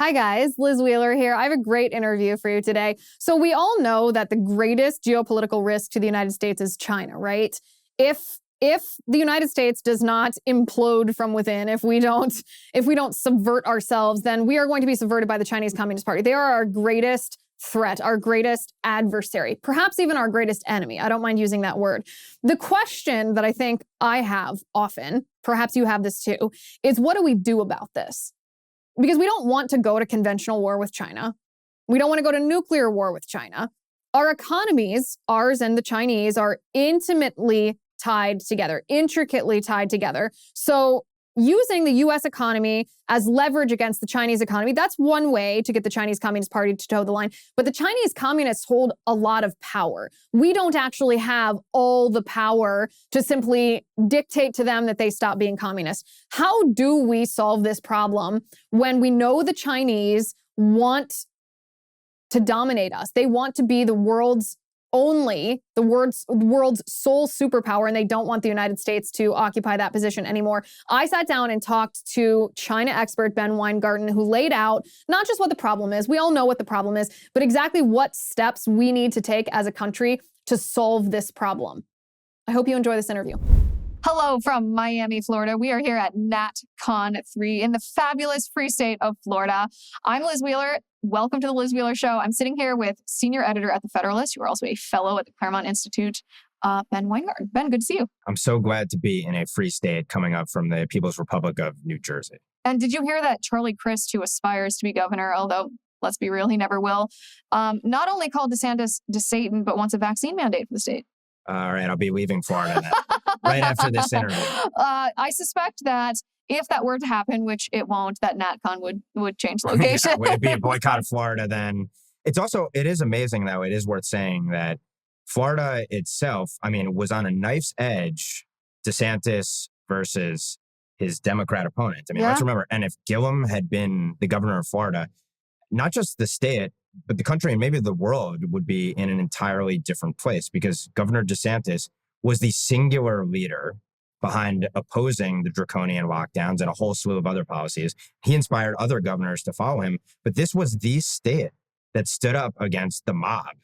Hi guys, Liz Wheeler here. I have a great interview for you today. So we all know that the greatest geopolitical risk to the United States is China, right? If the United States does not implode from within, if we don't subvert ourselves, then we are going to be subverted by the Chinese Communist Party. They are our greatest threat, our greatest adversary, perhaps even our greatest enemy. I don't mind using that word. The question that I think I have often, perhaps you have this too, is what do we do about this? Because we don't want to go to conventional war with China. We don't want to go to nuclear war with China. Our economies, ours and the Chinese, are intimately tied together, intricately tied together. So using the U.S. economy as leverage against the Chinese economy, that's one way to get the Chinese Communist Party to toe the line. But the Chinese communists hold a lot of power. We don't actually have all the power to simply dictate to them that they stop being communist. How do we solve this problem when we know the Chinese want to dominate us? They want to be the world's sole superpower, and they don't want the United States to occupy that position anymore. I sat down and talked to China expert Ben Weingarten, who laid out not just what the problem is, we all know what the problem is, but exactly what steps we need to take as a country to solve this problem. I hope you enjoy this interview. Hello from Miami, Florida. We are here at NatCon 3 in the fabulous free state of Florida. I'm Liz Wheeler. Welcome to the Liz Wheeler Show. I'm sitting here with senior editor at The Federalist. You are also a fellow at the Claremont Institute, Ben Weingarten. Ben, good to see you. I'm so glad to be in a free state coming up from the People's Republic of New Jersey. And did you hear that Charlie Crist, who aspires to be governor, although let's be real, he never will, not only called DeSantis to Satan, but wants a vaccine mandate for the state? All right, I'll be leaving Florida now, right after this interview. I suspect that if that were to happen, which it won't, that NatCon would change location. Yeah, would it be a boycott of Florida then? It is amazing, though. It is worth saying that Florida itself, was on a knife's edge, DeSantis versus his Democrat opponent. Let's remember, and if Gillum had been the governor of Florida, not just the state, but the country and maybe the world would be in an entirely different place, because Governor DeSantis was the singular leader behind opposing the draconian lockdowns and a whole slew of other policies. He inspired other governors to follow him, but this was the state that stood up against the mob.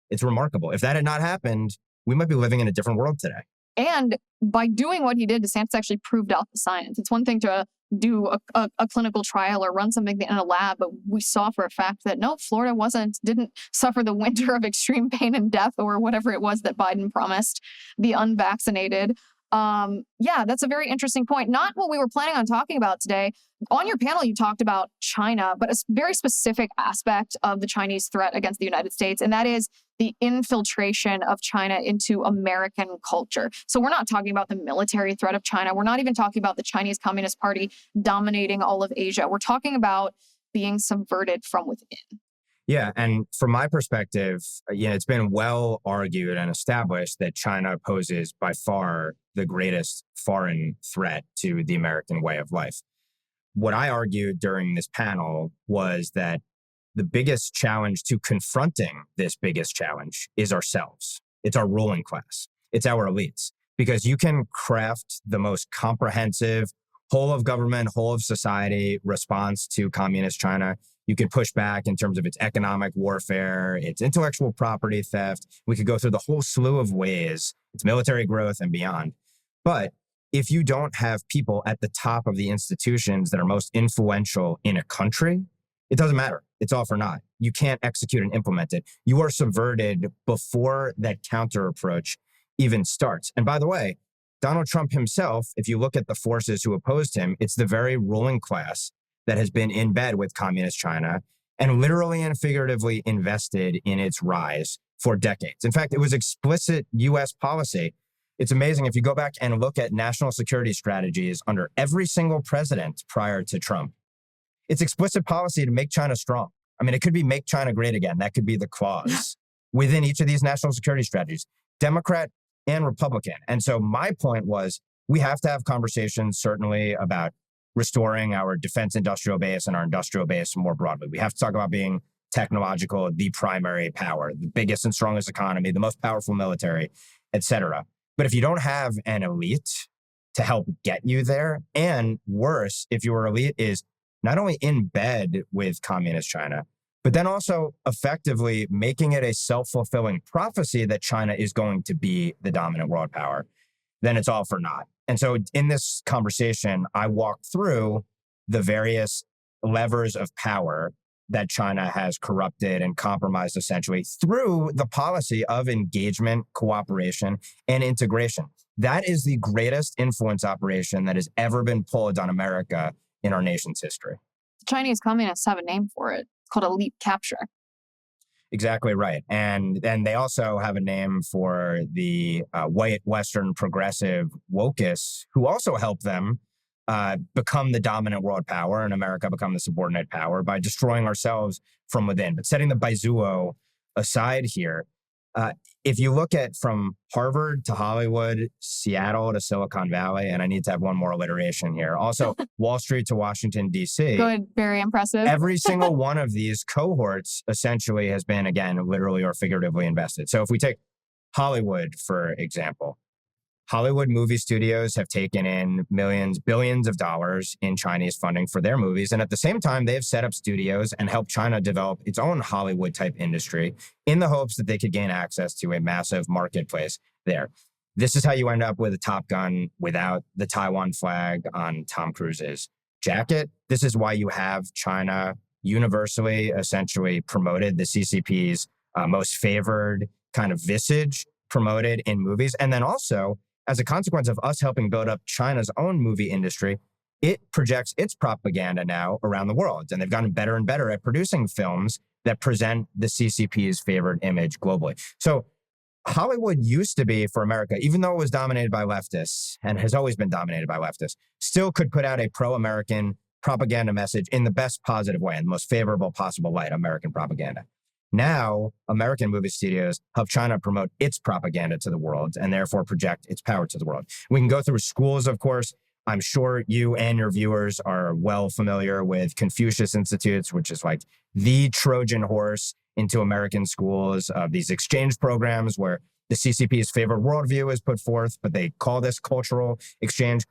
It's remarkable. If that had not happened, we might be living in a different world today. And by doing what he did, DeSantis actually proved out the science. It's one thing to do a clinical trial or run something in a lab, but we saw for a fact that no, Florida didn't suffer the winter of extreme pain and death or whatever it was that Biden promised the unvaccinated. That's a very interesting point. Not what we were planning on talking about today. On your panel, you talked about China, but a very specific aspect of the Chinese threat against the United States, and that is the infiltration of China into American culture. So we're not talking about the military threat of China. We're not even talking about the Chinese Communist Party dominating all of Asia. We're talking about being subverted from within. Yeah, and from my perspective, it's been well argued and established that China poses by far the greatest foreign threat to the American way of life. What I argued during this panel was that the biggest challenge to confronting this biggest challenge is ourselves. It's our ruling class. It's our elites. Because you can craft the most comprehensive whole of government, whole of society response to communist China. You can push back in terms of its economic warfare, its intellectual property theft. We could go through the whole slew of ways, its military growth and beyond. But if you don't have people at the top of the institutions that are most influential in a country, it doesn't matter. It's all for naught. You can't execute and implement it. You are subverted before that counter approach even starts. And by the way, Donald Trump himself, if you look at the forces who opposed him, it's the very ruling class that has been in bed with communist China and literally and figuratively invested in its rise for decades. In fact, it was explicit U.S. policy. It's amazing if you go back and look at national security strategies under every single president prior to Trump. It's explicit policy to make China strong. It could be make China great again. That could be the clause within each of these national security strategies, Democrat and Republican. And so my point was, we have to have conversations certainly about restoring our defense industrial base and our industrial base more broadly. We have to talk about being technological, the primary power, the biggest and strongest economy, the most powerful military, et cetera. But if you don't have an elite to help get you there, and worse, if your elite is not only in bed with communist China, but then also effectively making it a self-fulfilling prophecy that China is going to be the dominant world power, then it's all for naught. And so in this conversation, I walked through the various levers of power that China has corrupted and compromised essentially through the policy of engagement, cooperation, and integration. That is the greatest influence operation that has ever been pulled on America in our nation's history. Chinese communists have a name for it. It's called elite capture. Exactly right. And they also have a name for the white Western progressive wokeists who also help them become the dominant world power and America become the subordinate power by destroying ourselves from within. But setting the Baizuo aside here, if you look at from Harvard to Hollywood, Seattle to Silicon Valley, and I need to have one more alliteration here, also Wall Street to Washington, D.C. Good, very impressive. Every single one of these cohorts essentially has been, again, literally or figuratively invested. So if we take Hollywood, for example, Hollywood movie studios have taken in millions, billions of dollars in Chinese funding for their movies. And at the same time, they have set up studios and helped China develop its own Hollywood type industry in the hopes that they could gain access to a massive marketplace there. This is how you end up with a Top Gun without the Taiwan flag on Tom Cruise's jacket. This is why you have China universally essentially promoted the CCP's most favored kind of visage promoted in movies. And then also, as a consequence of us helping build up China's own movie industry, it projects its propaganda now around the world. And they've gotten better and better at producing films that present the CCP's favored image globally. So Hollywood used to be, for America, even though it was dominated by leftists and has always been dominated by leftists, still could put out a pro-American propaganda message in the best positive way, in the most favorable possible light, American propaganda. Now, American movie studios help China promote its propaganda to the world and therefore project its power to the world. We can go through schools, of course. I'm sure you and your viewers are well familiar with Confucius Institutes, which is like the Trojan horse into American schools, these exchange programs where the CCP's favorite worldview is put forth, but they call this cultural exchange.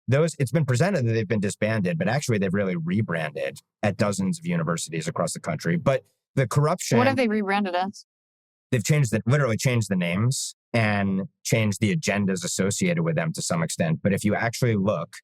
It's been presented that they've been disbanded, but actually they've really rebranded at dozens of universities across the country. But the corruption. What have they rebranded as? They've literally changed the names and changed the agendas associated with them to some extent. But if you actually look,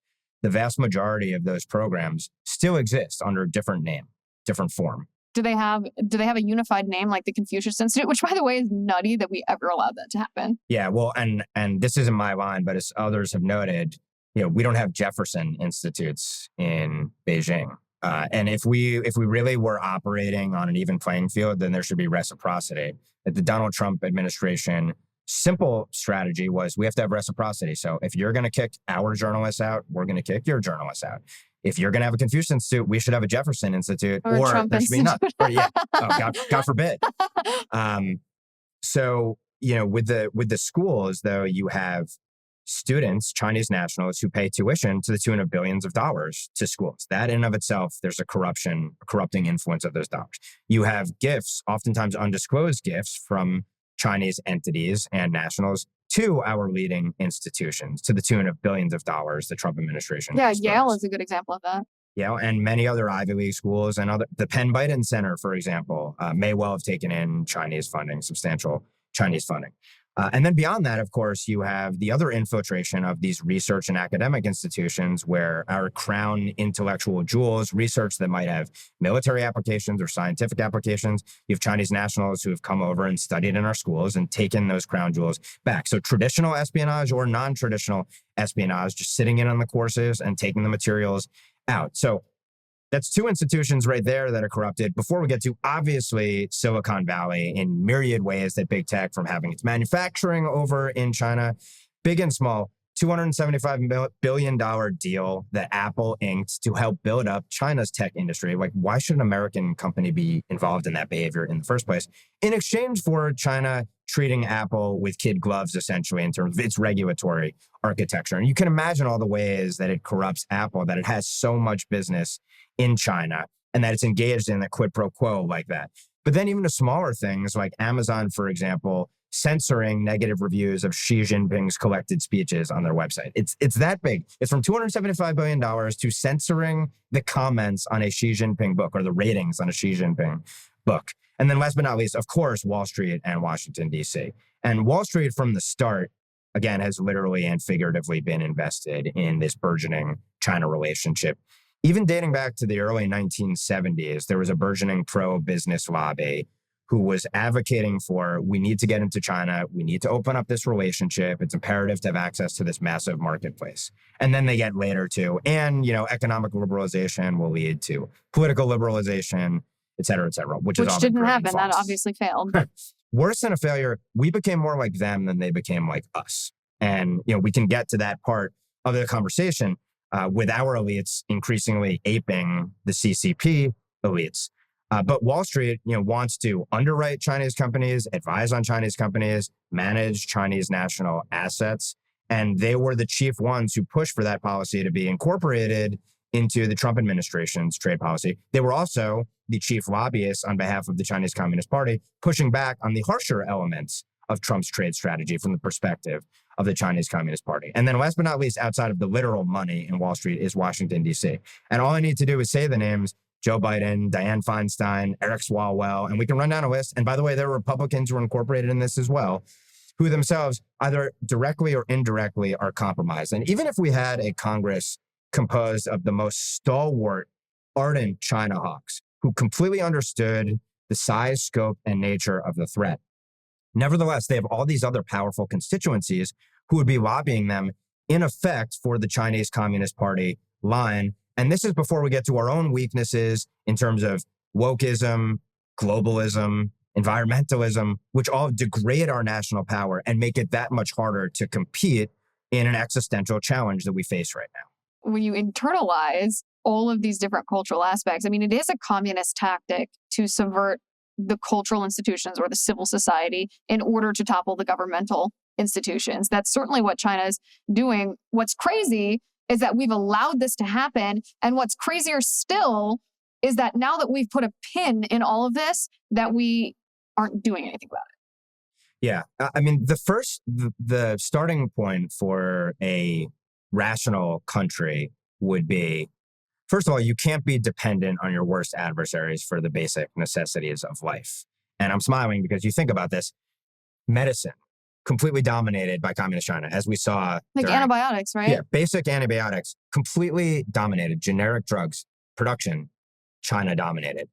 the vast majority of those programs still exist under a different name, different form. Do they have a unified name like the Confucius Institute, which by the way is nutty that we ever allowed that to happen? Yeah, well, and this isn't my line, but as others have noted, we don't have Jefferson Institutes in Beijing. And if we really were operating on an even playing field, then there should be reciprocity. The Donald Trump administration simple strategy was we have to have reciprocity. So if you're going to kick our journalists out, we're going to kick your journalists out. If you're going to have a Confucius Institute, we should have a Jefferson Institute, or there should be none. Or, yeah, God forbid. So with the schools, though, you have students, Chinese nationals, who pay tuition to the tune of billions of dollars to schools. That in and of itself, there's a corrupting influence of those dollars. You have gifts, oftentimes undisclosed gifts from Chinese entities and nationals to our leading institutions to the tune of billions of dollars, the Trump administration. Yeah, Yale is a good example of that. Yale and many other Ivy League schools and the Penn Biden Center, for example, may well have taken in Chinese funding, substantial Chinese funding. And then beyond that, of course, you have the other infiltration of these research and academic institutions where our crown intellectual jewels, research that might have military applications or scientific applications, you have Chinese nationals who have come over and studied in our schools and taken those crown jewels back. So traditional espionage or non-traditional espionage, just sitting in on the courses and taking the materials out. So that's two institutions right there that are corrupted before we get to, obviously, Silicon Valley in myriad ways that big tech, from having its manufacturing over in China, big and small, $275 billion deal that Apple inked to help build up China's tech industry. Like, why should an American company be involved in that behavior in the first place? In exchange for China treating Apple with kid gloves, essentially, in terms of its regulatory architecture. And you can imagine all the ways that it corrupts Apple, that it has so much business in China and that it's engaged in a quid pro quo like that. But then even to smaller things like Amazon, for example, censoring negative reviews of Xi Jinping's collected speeches on their website. It's that big. It's from $275 billion to censoring the comments on a Xi Jinping book or the ratings on a Xi Jinping book. And then last but not least, of course, Wall Street and Washington, D.C. And Wall Street from the start, again, has literally and figuratively been invested in this burgeoning China relationship. Even dating back to the early 1970s, there was a burgeoning pro-business lobby who was advocating for, we need to get into China, we need to open up this relationship, it's imperative to have access to this massive marketplace. And then they get later to, and economic liberalization will lead to political liberalization, et cetera, which is all didn't happen. false. That obviously failed. Worse than a failure, we became more like them than they became like us. And we can get to that part of the conversation with our elites increasingly aping the CCP elites. But Wall Street, wants to underwrite Chinese companies, advise on Chinese companies, manage Chinese national assets. And they were the chief ones who pushed for that policy to be incorporated into the Trump administration's trade policy. They were also the chief lobbyists on behalf of the Chinese Communist Party, pushing back on the harsher elements of Trump's trade strategy from the perspective of the Chinese Communist Party. And then last but not least, outside of the literal money in Wall Street is Washington, D.C. And all I need to do is say the names: Joe Biden, Dianne Feinstein, Eric Swalwell, and we can run down a list. And by the way, there are Republicans who are incorporated in this as well, who themselves either directly or indirectly are compromised. And even if we had a Congress composed of the most stalwart, ardent China hawks who completely understood the size, scope, and nature of the threat, nevertheless, they have all these other powerful constituencies who would be lobbying them, in effect, for the Chinese Communist Party line. And this is before we get to our own weaknesses in terms of wokeism, globalism, environmentalism, which all degrade our national power and make it that much harder to compete in an existential challenge that we face right now. When you internalize all of these different cultural aspects, it is a communist tactic to subvert the cultural institutions or the civil society in order to topple the governmental institutions. That's certainly what China is doing. What's crazy is that we've allowed this to happen. And what's crazier still is that now that we've put a pin in all of this, that we aren't doing anything about it. Yeah. The starting point for a rational country would be, first of all, you can't be dependent on your worst adversaries for the basic necessities of life. And I'm smiling because you think about this. Medicine, completely dominated by communist China, as we saw. Antibiotics, right? Yeah, basic antibiotics, completely dominated. Generic drugs, production, China dominated.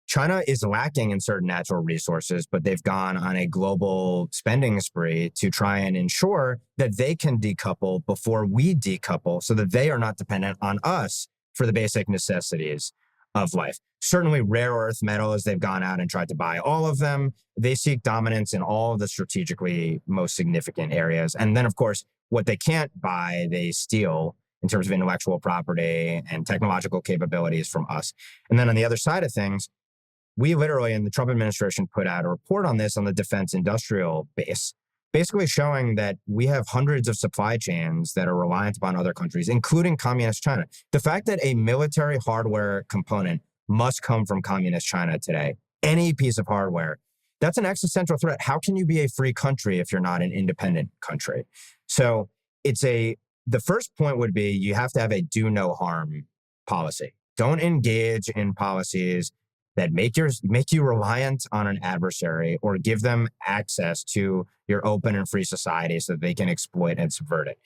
China is lacking in certain natural resources, but they've gone on a global spending spree to try and ensure that they can decouple before we decouple so that they are not dependent on us for the basic necessities of life. Certainly rare earth metals, they've gone out and tried to buy all of them. They seek dominance in all of the strategically most significant areas. And then, of course, what they can't buy, they steal in terms of intellectual property and technological capabilities from us. And then on the other side of things, we literally, in the Trump administration, put out a report on this on the defense industrial base, basically showing that we have hundreds of supply chains that are reliant upon other countries, including communist China. The fact that a military hardware component must come from communist China today, any piece of hardware, that's an existential threat. How can you be a free country if you're not an independent country? So the first point would be you have to have a do no harm policy. Don't engage in policies that make you reliant on an adversary or give them access to your open and free society so that they can exploit and subvert it.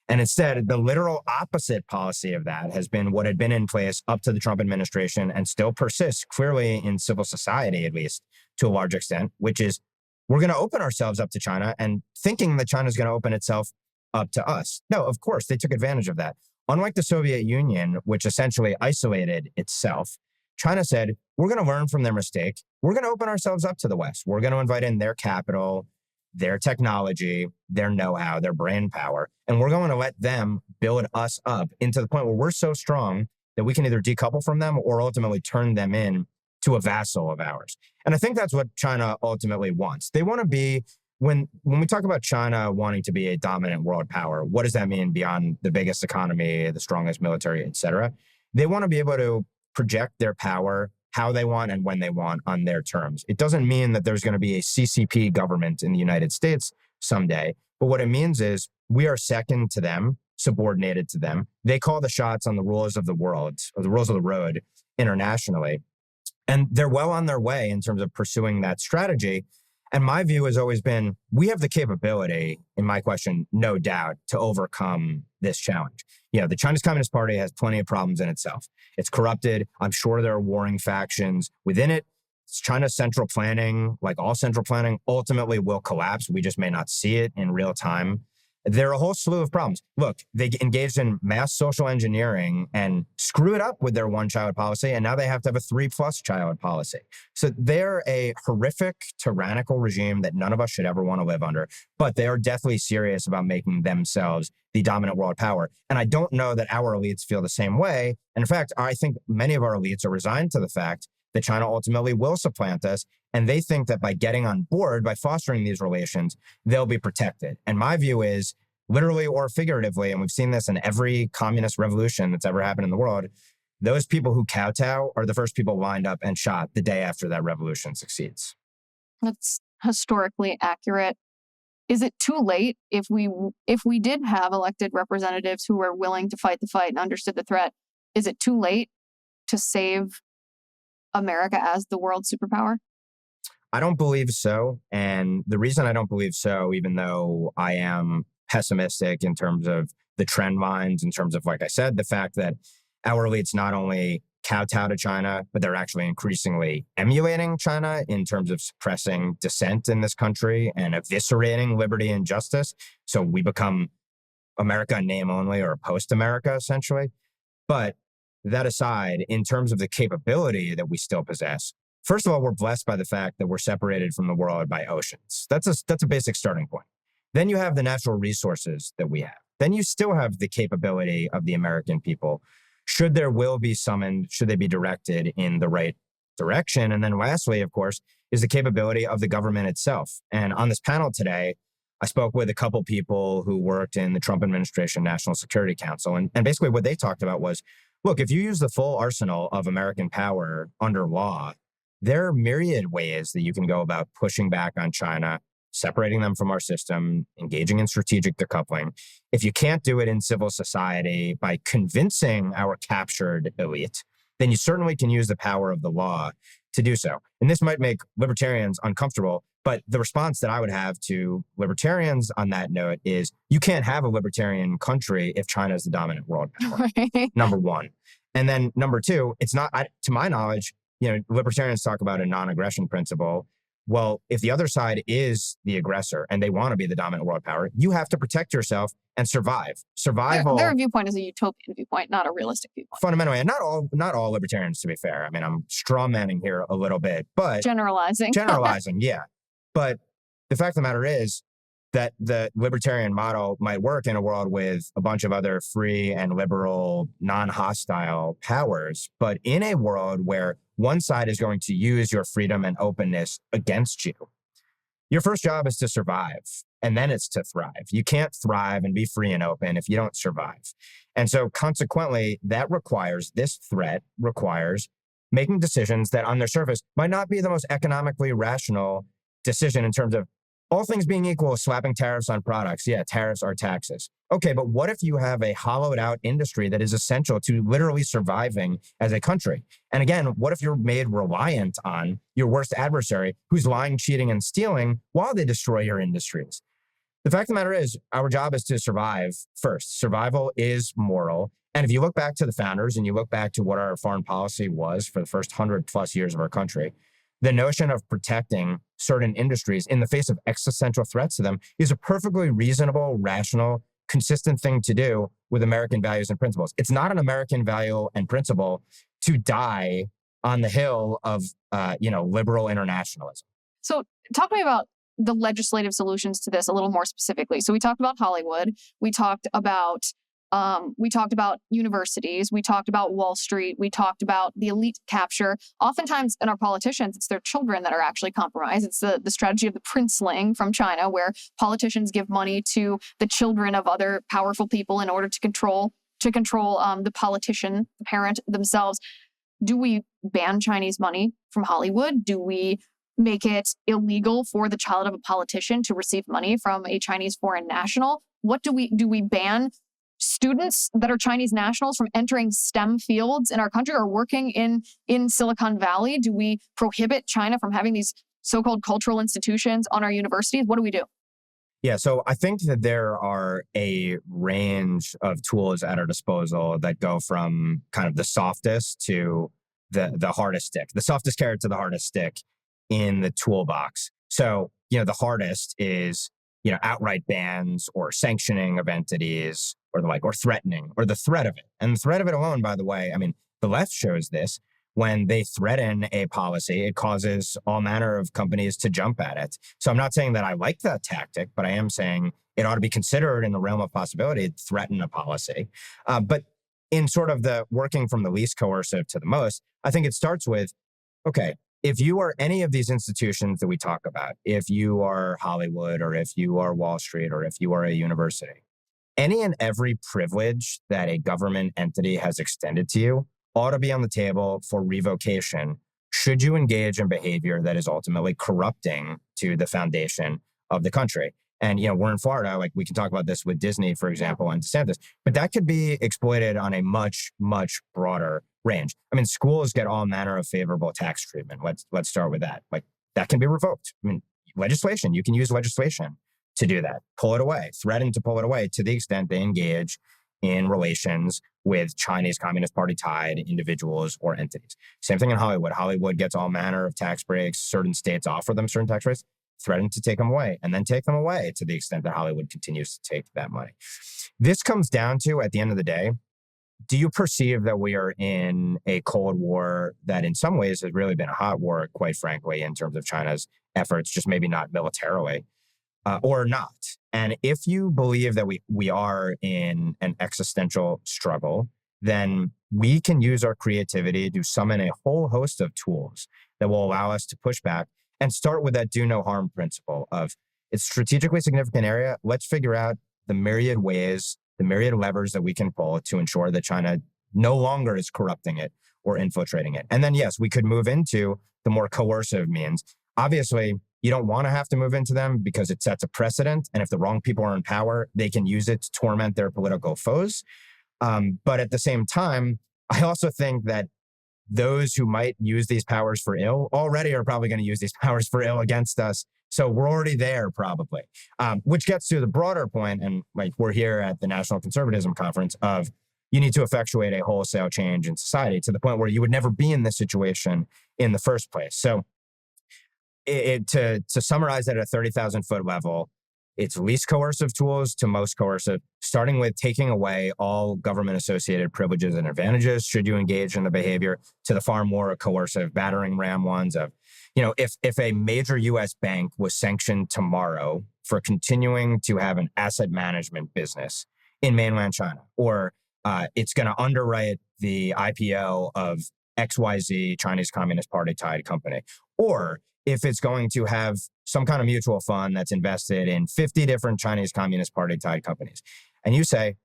And instead, the literal opposite policy of that has been what had been in place up to the Trump administration and still persists clearly in civil society, at least to a large extent, which is we're going to open ourselves up to China and thinking that China is going to open itself up to us. No, of course, they took advantage of that. Unlike the Soviet Union, which essentially isolated itself, China said, we're going to learn from their mistake. We're going to open ourselves up to the West. We're going to invite in their capital, their technology, their know-how, their brain power, and we're going to let them build us up into the point where we're so strong that we can either decouple from them or ultimately turn them in to a vassal of ours. And I think that's what China ultimately wants. They want to be, when we talk about China wanting to be a dominant world power, what does that mean beyond the biggest economy, the strongest military, et cetera? They want to be able to project their power how they want and when they want on their terms. It doesn't mean that there's going to be a CCP government in the United States someday. But what it means is we are second to them, subordinated to them. They call the shots on the rules of the world, or the rules of the road internationally. And they're well on their way in terms of pursuing that strategy. And my view has always been, we have the capability, in my question, no doubt, to overcome this challenge. The Chinese Communist Party has plenty of problems in itself. It's corrupted. I'm sure there are warring factions within it. China's central planning, like all central planning, ultimately will collapse. We just may not see it in real time. There are a whole slew of problems. Look, they engaged in mass social engineering and screwed up with their one-child policy, and now they have to have a 3+ child policy. So they're a horrific, tyrannical regime that none of us should ever want to live under, but they are deathly serious about making themselves the dominant world power. And I don't know that our elites feel the same way. And in fact, I think many of our elites are resigned to the fact that China ultimately will supplant us. And they think that by getting on board, by fostering these relations, they'll be protected. And my view is, literally or figuratively, and we've seen this in every communist revolution that's ever happened in the world, those people who kowtow are the first people lined up and shot the day after that revolution succeeds. That's historically accurate. Is it too late if we did have elected representatives who were willing to fight the fight and understood the threat? Is it too late to save America as the world superpower? I don't believe so. And the reason I don't believe so, even though I am pessimistic in terms of the trend lines, in terms of, like I said, the fact that our elites not only kowtow to China, but they're actually increasingly emulating China in terms of suppressing dissent in this country and eviscerating liberty and justice. So we become America in name only, or post-America, essentially. But that aside, in terms of the capability that we still possess, first of all, we're blessed by the fact that we're separated from the world by oceans. That's a basic starting point. Then you have the natural resources that we have. Then you still have the capability of the American people. Should their will be summoned, should they be directed in the right direction? And then lastly, of course, is the capability of the government itself. And on this panel today, I spoke with a couple people who worked in the Trump administration National Security Council. And basically what they talked about was, look, if you use the full arsenal of American power under law, there are myriad ways that you can go about pushing back on China, separating them from our system, engaging in strategic decoupling. If you can't do it in civil society by convincing our captured elite, then you certainly can use the power of the law to do so. And this might make libertarians uncomfortable, but the response that I would have to libertarians on that note is, you can't have a libertarian country if China is the dominant world power, Right. number one. And then number two, it's not, to my knowledge, libertarians talk about a non-aggression principle. Well, if the other side is the aggressor and they want to be the dominant world power, you have to protect yourself and survive. Survival. Their viewpoint is a utopian viewpoint, not a realistic viewpoint. Fundamentally, and not all libertarians, to be fair. I mean, I'm strawmanning here a little bit, but Generalizing. Yeah. But the fact of the matter is that the libertarian model might work in a world with a bunch of other free and liberal, non-hostile powers, but in a world where one side is going to use your freedom and openness against you, your first job is to survive, and then it's to thrive. You can't thrive and be free and open if you don't survive. And so consequently, this threat requires making decisions that on their surface might not be the most economically rational decision in terms of, all things being equal, slapping tariffs on products. Yeah, tariffs are taxes. Okay, but what if you have a hollowed out industry that is essential to literally surviving as a country? And again, what if you're made reliant on your worst adversary who's lying, cheating, and stealing while they destroy your industries? The fact of the matter is, our job is to survive first. Survival is moral. And if you look back to the founders and you look back to what our foreign policy was for the first 100+ years of our country, the notion of protecting certain industries in the face of existential threats to them is a perfectly reasonable, rational, consistent thing to do with American values and principles. It's not an American value and principle to die on the hill of, liberal internationalism. So talk to me about the legislative solutions to this a little more specifically. So we talked about Hollywood. We talked about universities. We talked about Wall Street. We talked about the elite capture. Oftentimes in our politicians, it's their children that are actually compromised. It's the strategy of the princeling from China, where politicians give money to the children of other powerful people in order to control the politician, the parent themselves. do we ban Chinese money from Hollywood? Do we make it illegal for the child of a politician to receive money from a Chinese foreign national? What do we ban students that are Chinese nationals from entering STEM fields in our country or working in Silicon Valley? Do we prohibit China from having these so-called cultural institutions on our universities? What do we do? Yeah, so I think that there are a range of tools at our disposal that go from kind of the softest to the hardest stick, the softest carrot to the hardest stick in the toolbox. So, the hardest is, outright bans or sanctioning of entities or the like, or threatening or the threat of it. And the threat of it alone, by the way, I mean, the left shows this. When they threaten a policy, it causes all manner of companies to jump at it. So I'm not saying that I like that tactic, but I am saying it ought to be considered in the realm of possibility to threaten a policy. But in sort of the working from the least coercive to the most, I think it starts with, okay, if you are any of these institutions that we talk about, if you are Hollywood or if you are Wall Street or if you are a university, any and every privilege that a government entity has extended to you ought to be on the table for revocation should you engage in behavior that is ultimately corrupting to the foundation of the country. And, we're in Florida, like we can talk about this with Disney, for example, and DeSantis, but that could be exploited on a much, much broader range. I mean, schools get all manner of favorable tax treatment. Let's start with that. Like that can be revoked. I mean, legislation, you can use legislation to do that, pull it away, threaten to pull it away to the extent they engage in relations with Chinese Communist Party tied individuals or entities. Same thing in Hollywood. Hollywood gets all manner of tax breaks. Certain states offer them certain tax breaks, threaten to take them away, and then take them away to the extent that Hollywood continues to take that money. This comes down to, at the end of the day, do you perceive that we are in a Cold War that in some ways has really been a hot war, quite frankly, in terms of China's efforts, just maybe not militarily, or not? And if you believe that we are in an existential struggle, then we can use our creativity to summon a whole host of tools that will allow us to push back and start with that do no harm principle of it's strategically significant area. Let's figure out the myriad ways, the myriad levers that we can pull to ensure that China no longer is corrupting it or infiltrating it. And then, yes, we could move into the more coercive means. Obviously, you don't want to have to move into them because it sets a precedent. And if the wrong people are in power, they can use it to torment their political foes. But at the same time, I also think that those who might use these powers for ill already are probably going to use these powers for ill against us. So we're already there probably, which gets to the broader point. And like we're here at the National Conservatism Conference of you need to effectuate a wholesale change in society to the point where you would never be in this situation in the first place. So to summarize it at a 30,000 foot level, it's least coercive tools to most coercive, starting with taking away all government associated privileges and advantages should you engage in the behavior, to the far more coercive battering ram ones of, if a major U.S. bank was sanctioned tomorrow for continuing to have an asset management business in mainland China, or it's going to underwrite the IPO of XYZ Chinese Communist Party tied company, or if it's going to have some kind of mutual fund that's invested in 50 different Chinese Communist Party tied companies. And you say,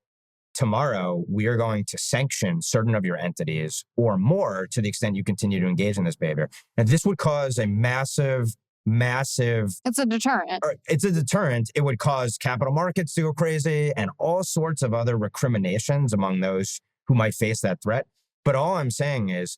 tomorrow, we are going to sanction certain of your entities or more to the extent you continue to engage in this behavior. And this would cause a massive. It's a deterrent. It's a deterrent. It would cause capital markets to go crazy and all sorts of other recriminations among those who might face that threat. But all I'm saying is,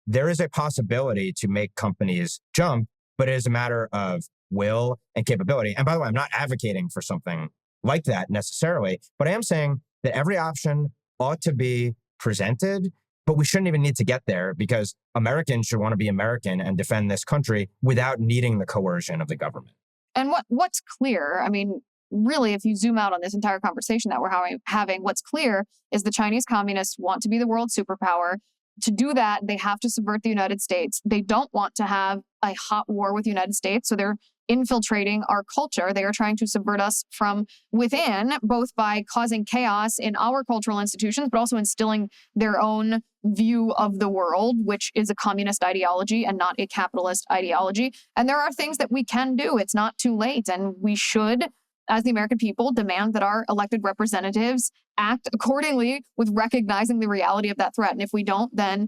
there is a possibility to make companies jump, but it is a matter of will and capability. And by the way, I'm not advocating for something like that necessarily, but I am saying that every option ought to be presented, but we shouldn't even need to get there because Americans should want to be American and defend this country without needing the coercion of the government. And what's clear, I mean, really, if you zoom out on this entire conversation that we're having, what's clear is the Chinese communists want to be the world superpower. To do that, they have to subvert the United States. They don't want to have a hot war with the United States, so they're infiltrating our culture. They are trying to subvert us from within, both by causing chaos in our cultural institutions, but also instilling their own view of the world, which is a communist ideology and not a capitalist ideology. And there are things that we can do. It's not too late, and we should, as the American people, demand that our elected representatives act accordingly with recognizing the reality of that threat. And if we don't, then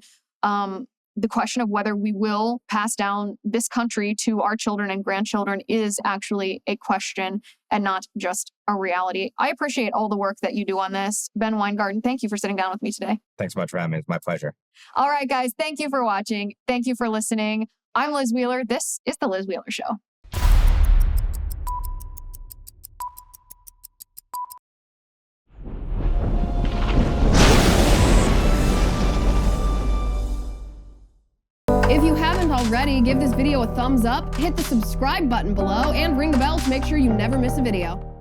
The question of whether we will pass down this country to our children and grandchildren is actually a question and not just a reality. I appreciate all the work that you do on this. Ben Weingarten, thank you for sitting down with me today. Thanks so much for having me. It's my pleasure. All right, guys, thank you for watching. Thank you for listening. I'm Liz Wheeler. This is The Liz Wheeler Show. If you haven't already, give this video a thumbs up, hit the subscribe button below, and ring the bell to make sure you never miss a video.